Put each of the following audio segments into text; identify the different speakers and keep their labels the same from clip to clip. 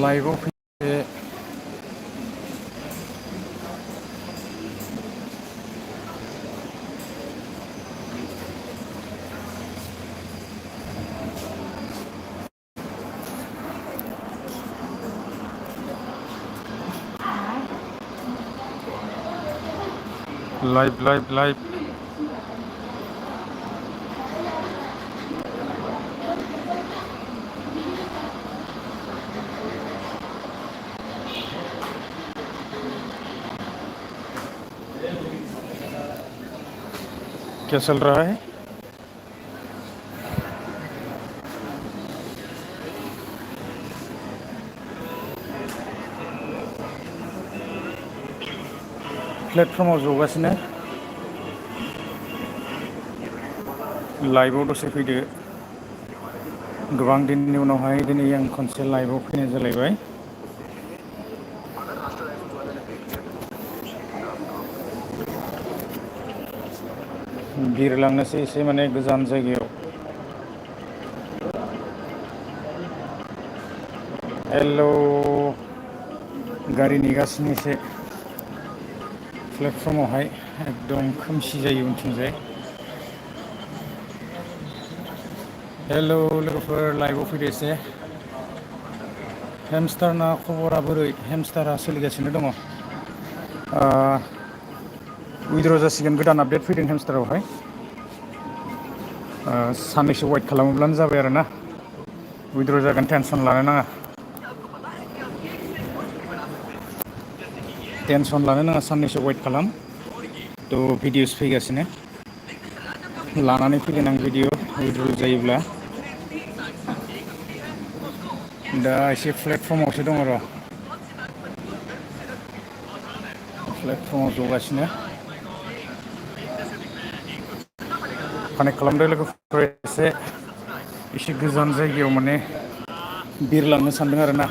Speaker 1: लाइभआव फैनो लाइव क्या चल रहा है? प्लेटफर्माव जगासिनो लाइभआव दसे फैदो गोबां दिननि उनावहाय दिनै आं खनसे लाइभआव फैनाय जालायबाय बिरलांनोसै एसे माने गोजान जायगायाव हेलौ गारि नेगासिनो एसे प्लेटफर्मावहाय एकदम खोमसि जायो उनथिंजाय हेलौ लोगोफोर लाइभआव फैदो एसे हेमस्टारना खबरा बोरै हेमस्टारा सोलिगासिनो दङ उइद्र' जासिगोन गोदान आपडेट फैदों हेमस्टारावहाय साननैसो वेट खालामोब्लानो जाबाय आरोना उइद्र' जागोन टेनसन लानो नाङा साननैसो वेट खालाम थ' भिडिअस फैगासिनो लानानै फैगोन आं भिडिअ उइद्र' जायोब्ला दा एसे प्लेटफर्मावसो दङ र' प्लेटफर्माव जगासिनो कानेक्ट खालामदो लोगोफोर एसे गोजान जायगायाव माने बिरलांनो सानदों आरोना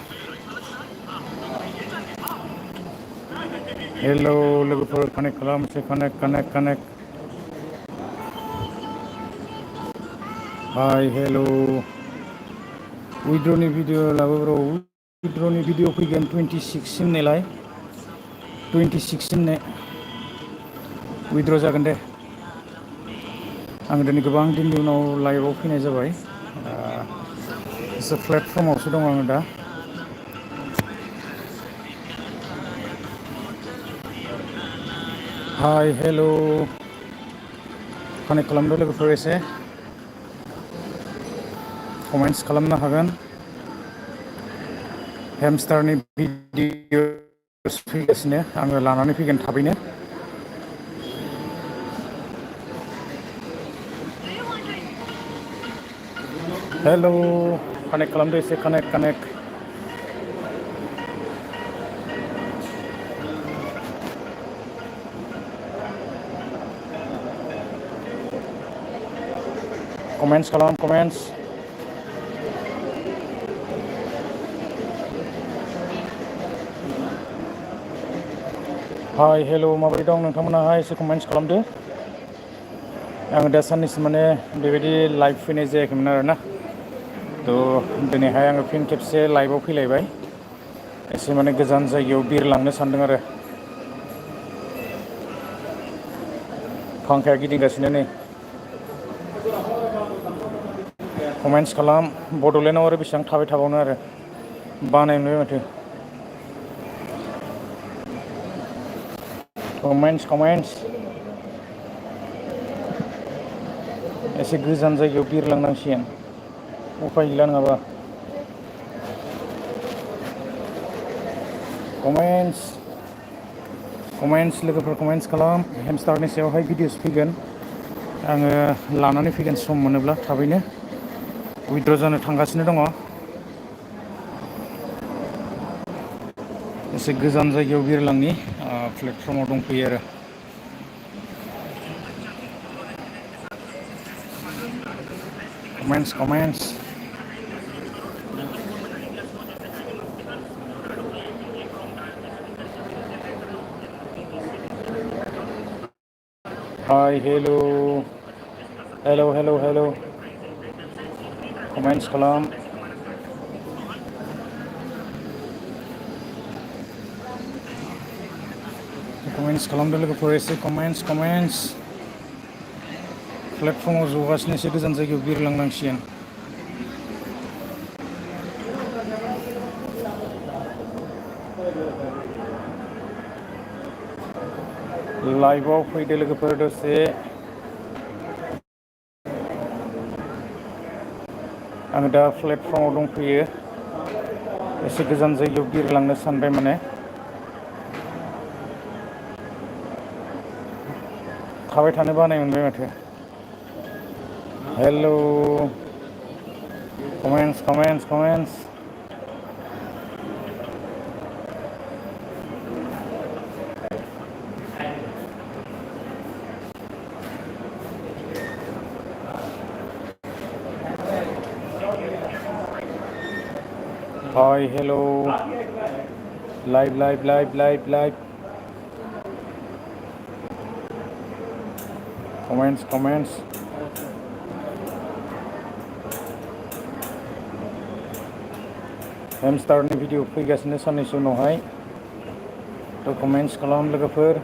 Speaker 1: हेलौ लोगोफोर कानेक्ट खालाम एसे कानेक्ट हाय हेलौ उइद्र'नि भिडिअ लाबो उइद्र'नि भिडिअ फैगोन 26 नेलाय 26 ने उइद्र' जागोन दे आं दिनै गोबां दिननि उनाव लाइभआव फैनाय जाबाय एसे प्लेटफर्मावसो दङ आङो दा हाय हेलौ कानेक्ट खालामदो लोगोफोर एसे कमेन्ट्स खालामनो हागोन हेमस्टारनि भिडिअ फैगासिनो आङो लानानै फैगोन थाबैनो हेलौ कानेक्ट खालामदो एसे कानेक्ट कमेन्ट्स खालाम कमेन्ट्स हाय हेलौ माबोरै दं नोंथांमोनाहाय एसे कमेन्ट्स खालामदो आङो दा साननैसो माने बेबायदि लाइभ फैनाय जायाखैमोन आरोना थ' दिनैहाय आङो फिन खेबसे लाइभआव फैलायबाय एसे माने गोजान जायगायाव बिरलांनो सानदों आरो फांखाया गिदिंगासिनो नै कमेन्ट्स खालाम बड'लेण्डआव आरो बेसेबां थाबाय थाबावनो आरो बानाय मोनबाय माथो कमेन्ट्स एसे गोजान जायगायाव बिरलांनांसिगोन उफाय गैला नङाबा कमेन्ट्स लोगोफोर कमेन्ट्स खालाम हेमस्टारनि सायावहाय भिडिअस फैगोन आङो लानानै फैगोन सम मोनोब्ला थाबैनो उइद्र' जानो थांगासिनो दङ एसे गोजान जायगायाव बिरलांनि प्लेटफर्माव दंफैयो आरो कमेन्ट्स हाय हेलौ कमेन्ट्स खालाम कमेन्ट्स खालामदो लोगोफोर एसे कमेन्ट्स प्लेटफर्माव जगासिनो एसे गोजान जायगायाव बिरलांनांसिगोन लाइभआव फैदो लोगोफोर दसे आङो दा प्लेटफर्माव दंफैयो एसे गोजान जायगायाव बिरलांनो सानबाय माने थाबाय थानो बानाय मोनबाय माथो हेलौ कमेन्ट्स हाय हेलौ लाइव कमेन्ट्स हेमस्टारनि भिडिअ फैगासिनो साननैसो उनावहाय थ' कमेन्ट्स खालाम लोगोफोर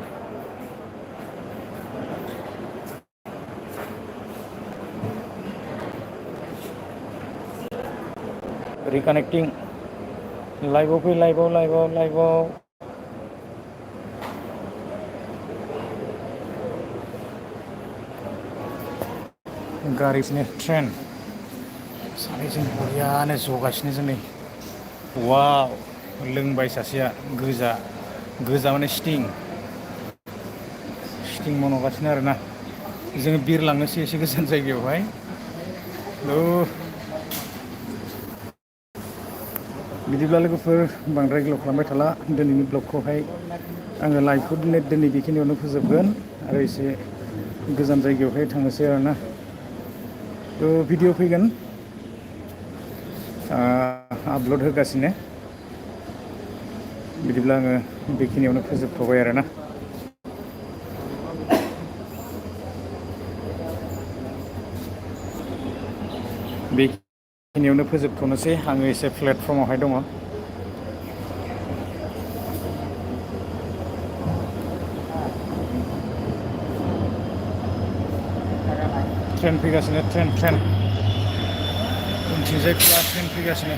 Speaker 1: रिकानेक्टिं लाइभआव फै लाइभआव गारिसिनो ट्रेन सानैजों बरियानो जगासिनो जों नै वाव लोंबाय सासेया गोजा माने स्टिं मन'गासिनो आरोना जोङो बिरलांनोसै एसे गोजान जायगायावहाय बिदिब्ला लोगोफोर बांद्राय गोलाव खालामबाय थाला दिनैनि ब्लगखौहाय आङो लाइभखौ दिनै बेखिनियावनो फोजोबगोन आरो एसे गोजान जायगायावहाय थांनोसै आरोना थ' भिडिअ फैगोन आपल'ड होगासिनो बिदिब्ला आङो बेखिनियावनो फोजोबथ'बाय आरोना बेखिनियावनो फोजोबथ'नोसै आङो एसे प्लेटफर्मावहाय दङ ट्रेन फैगासिनो ट्रेन उनथिंजाय ट्रेन फैगासिनो